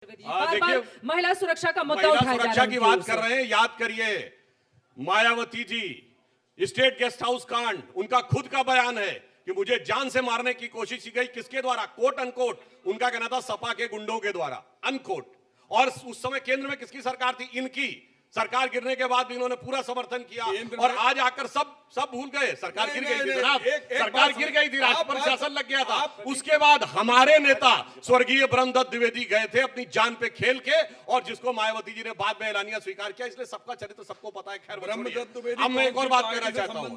देखिए, महिला सुरक्षा का मुद्दा महिला उठाया जा रहा है सुरक्षा की उनकी ओर बात से। कर रहे हैं। याद करिए, Mayawati ji, state guest house कांड, उनका खुद का बयान है कि मुझे जान से मारने की कोशिश की गई। किसके द्वारा? Quote unquote. उनका कहना था सपा के गुंडों के द्वारा, अनकोट। और उस समय केंद्र में किसकी सरकार थी? इनकी सरकार गिरने के बाद भी इन्होंने पूरा समर्थन किया। और आज आकर सब भूल गए। सरकार गिर गई थी जनाब, सरकार गिर गई थी, राज पर शासन लग गया था। उसके बाद हमारे नेता स्वर्गीय ब्रह्मदत्त द्विवेदी गए थे अपनी जान पे खेल के, और जिसको मायावती जी ने बाद में ऐलानिया स्वीकार किया। इसलिए सबका चरित्र सबको पता है। खैर, अब मैं एक और बात कहना चाहता हूँ,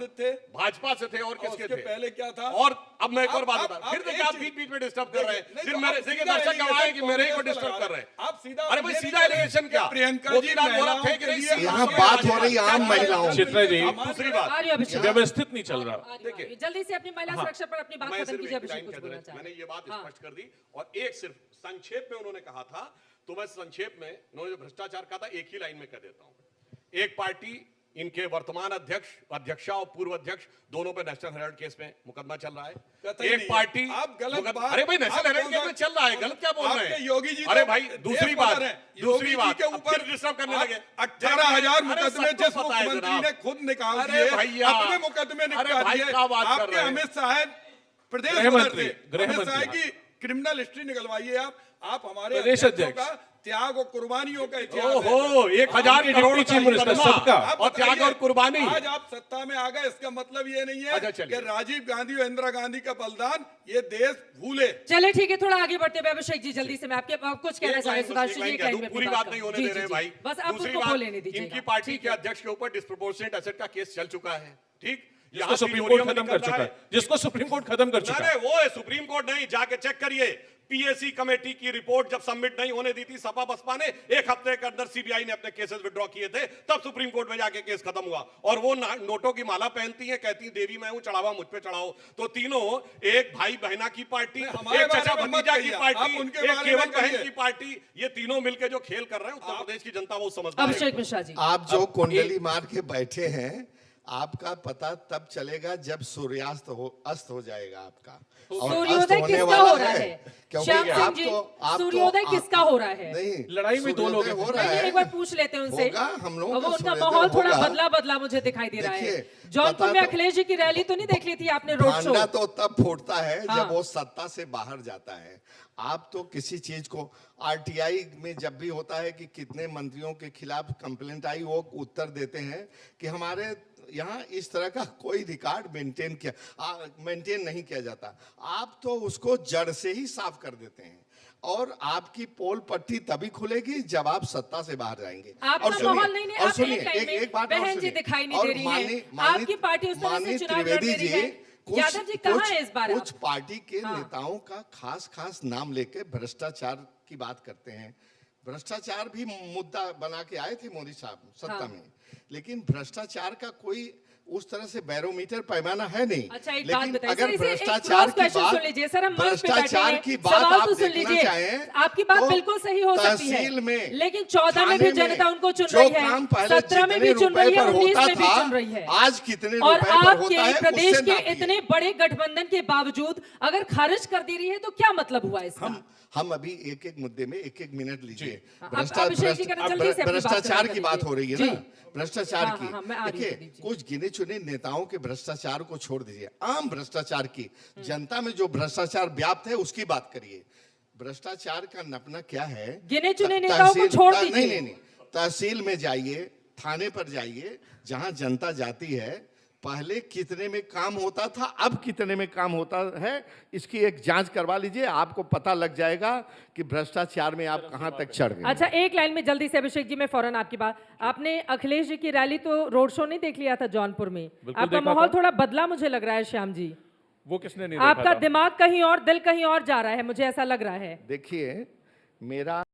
भाजपा से थे और किसके थे पहले क्या था? और अब मैं एक और बात बता, फिर देखिए आप बीच बीच में डिस्टर्ब कर रहे हैं। फिर मेरे देखिए दर्शक गवाह कि मेरे ही को डिस्टर्ब कर रहे हैं। आप सीधा, अरे भाई सीधा एलिगेशन क्या? प्रियंका जी बोला थे कि नहीं, यहाँ बात हो रही है आम महिलाओं की। चित्रा जी, दूसरी बात, व्यवस्थित नहीं चल रहा। देखिए, जल्दी से अपनी महिला सुरक्षा पर अपनी बात मैं खत्म सिर्फ कीजिए। एक लाइन अभिषेक कुछ कह बोलना देना, चाह मैंने रहे ये बात हाँ। स्पष्ट कर दी। और एक सिर्फ संक्षेप में उन्होंने कहा था, तो मैं संक्षेप में उन्होंने जो भ्रष्टाचार कहा था एक ही लाइन में कह देता हूं। एक पार्टी, इनके वर्तमान अध्यक्षा और पूर्व अध्यक्ष दोनों पे नेशनल हेराल्ड केस में मुकदमा चल रहा है। एक पार्टी, आप गलत बात, अरे भाई नेशनल हेराल्ड केस में चल रहा है, गलत क्या बोल रहे हैं? योगी जी, अरे भाई दूसरी बात के ऊपर डिस्टर्ब करने लगे। 18,000 अरे मुकदमे सबको जिस पता है मुख्यमंत्री जनाब। ने खुद निकाल अरे दिए, भैया, अपने मुकदमे अरे निकाल भाई दिए। क्या बात कर आपके रहे हैं? अमित शाह प्रदेश गृहमंत्री, अमित शाह की क्रिमिनल हिस्ट्री निकलवाइए आप हमारे प्रदेश अध्यक्षों अध्यक्ष। का त्याग और कुर्बानियों का इतिहास ओहो, 1,000 करोड़ का मुकदमा सबका। और त्याग और कुर्बानी। आज आप सत्ता में आ गए, इसका मतलब ये नहीं है अच्छा, कि राजीव गांधी और इंदिरा गांधी का बलिदान ये देश भूले। चले ठीक है, थोड़ा आगे बढ़ते हुए अभिषेक जी जल्दी से मैं आपके कुछ कहना चाह रहे सुधांशु जी, एक लाइन में पूरी बात नहीं होने दे रहे भाई। बस आप दूसरी उनको बात, बोलने दीजिए। इनकी पार्टी के अध्यक्ष के ऊपर डिस्प्रोपोर्शनेट एसेट का केस चल चुका है। ठीक, जिसको सुप्रीम कोर्ट खत्म कर चुका है, जिसको सुप्रीम कोर्ट खत्म कर चुका है। अरे वो है सुप्रीम कोर्ट नहीं, जाके चेक करिए। पीएससी कमेटी की रिपोर्ट जब सबमिट नहीं होने दी थी सपा बसपा ने, एक हफ्ते के अंदर सीबीआई ने अपने केसेस विड्रॉ किए थे, तब सुप्रीम कोर्ट में जाके केस खत्म हुआ। और वो नोटों की माला पहनती है, कहती देवी मैं हूं, चढ़ावा मुझ पे चढ़ाओ। तो तीनों, एक भाई बहना की पार्टी, एक चाचा भतीजा की पार्टी, एक केवल बहन की पार्टी, ये तीनों मिलकर जो खेल कर रहे हैं उत्तर प्रदेश की जनता वो समझदार है। अभिषेक मिश्रा जी, आप जो कुंडली मार के बैठे हैं, आपका पता तब चलेगा जब सूर्यास्त अस्त हो जाएगा आपका। और सूर्योदय किसका हो रहा है? क्योंकि श्याम सिंह आप जी, तो सूर्योदय किसका हो रहा है? नहीं, लड़ाई में दो लोग हैं। हो रहा नहीं, है। एक बार पूछ लेते हैं उनसे। होगा, हम लोगों वो का उनका सूर्योदय माहौल थोड़ा होगा। बदला मुझे दिखाई दे रहा है। देखिए, जौनपुर पता में तो- अखिलेश जी की रैली तो नहीं देख ली थी आपने, रोड शो? भांडा तो तब फूटता है हाँ। जब वो सत्ता से बाहर जाता है। आप तो किसी चीज को, आरटीआई में जब भी होता है कि कितने मंत्रियों के खिलाफ कंप्लेंट आई, वो उत्तर देते हैं कि हमारे यहाँ इस तरह का कोई रिकॉर्ड मेंटेन नहीं किया जाता। आप तो उसको जड़ से ही साफ कर देते हैं, और आपकी पोल पट्टी तभी खुलेगी जब आप सत्ता से बाहर जाएंगे। आपका और सुनिए, माहौल नहीं, और आप सुनिए, एक लाइन में, एक बात और बहन जी सुनिए। दिखाई नहीं और दे रही है, माननीय- आपकी पार्टी उस तरह से माननीय चुनाव लड़ त्रिवेदी रही है। जी, यादव जी कहाँ है इस बार? कुछ पार्टी के हाँ। नेताओं का खास नाम लेके भ्रष्टाचार की बात करते हैं। भ्रष्टाचार भी मुद्दा बना के आए थे मोदी साहब सत्ता हाँ। में, लेकिन भ्रष्टाचार का कोई उस तरह से बैरोमीटर पैमाना है नहीं। अच्छा, एक बात लेकिन बताइए अगर सर, इसे एक भ्रष्टाचार cross question सुन लीजिए सर, हम मंच पे बैठे भ्रष्टाचार हैं, की बात सवाल आप तो सुन देखना लीजिए। चाहें, आपकी बात तो बिल्कुल सही हो सकती है, तहसील में, लेकिन 14 में भी थाने जनता उनको चुन जो रही काम है, पहले 17 में भी जितने चुन रही रुपए है, पर 19 होता में भी था, चुन रही है। आज कितने और रुपए पर होता आपके है, प्रदेश उससे के नापिए। इतने बड़े गठबंधन के बावजूद अगर खारिज कर दे रही है तो क्या मतलब हुआ इसका? हम अभी एक मुद्दे में एक मिनट लीजिए। अभिषेक जी करना जल्दी से अपनी बात भ्रष्टाचार खत्म की बात कीजिए। हो रही है जी। ना, भ्रष्टाचार हाँ, की। हाँ, मैं आ रही हूँ, देखिए, दीजिए। कुछ गिने चुने नेताओं के भ्रष्टाचार को छोड़ दीजिए, आम भ्रष्टाचार की, जनता में जो भ्रष्टाचार व्याप्त है उसकी बात करिए। भ्रष्टाचार का नपना क्या है? गिने चुने नेताओं को छोड़ दीजिए। नहीं, तहसील में जाइए, थाने पर जाइए, जहां जनता जाती है। पहले कितने में काम होता था, अब कितने में काम होता है, इसकी एक जांच करवा लीजिए, आपको पता लग जाएगा कि भ्रष्टाचार में आप कहां तक चढ़ गए। अच्छा, एक लाइन में जल्दी से अभिषेक जी, मैं फौरन आपकी बात, आपने अखिलेश जी की रैली तो रोड शो नहीं देख लिया था जौनपुर में? आपका देखा माहौल था। थोड़ा बदला मुझे लग रहा है श्याम जी। वो किसने नहीं आपका देखा था? दिमाग कहीं और, दिल कहीं और जा रहा है, मुझे ऐसा लग रहा है। देखिए, मेरा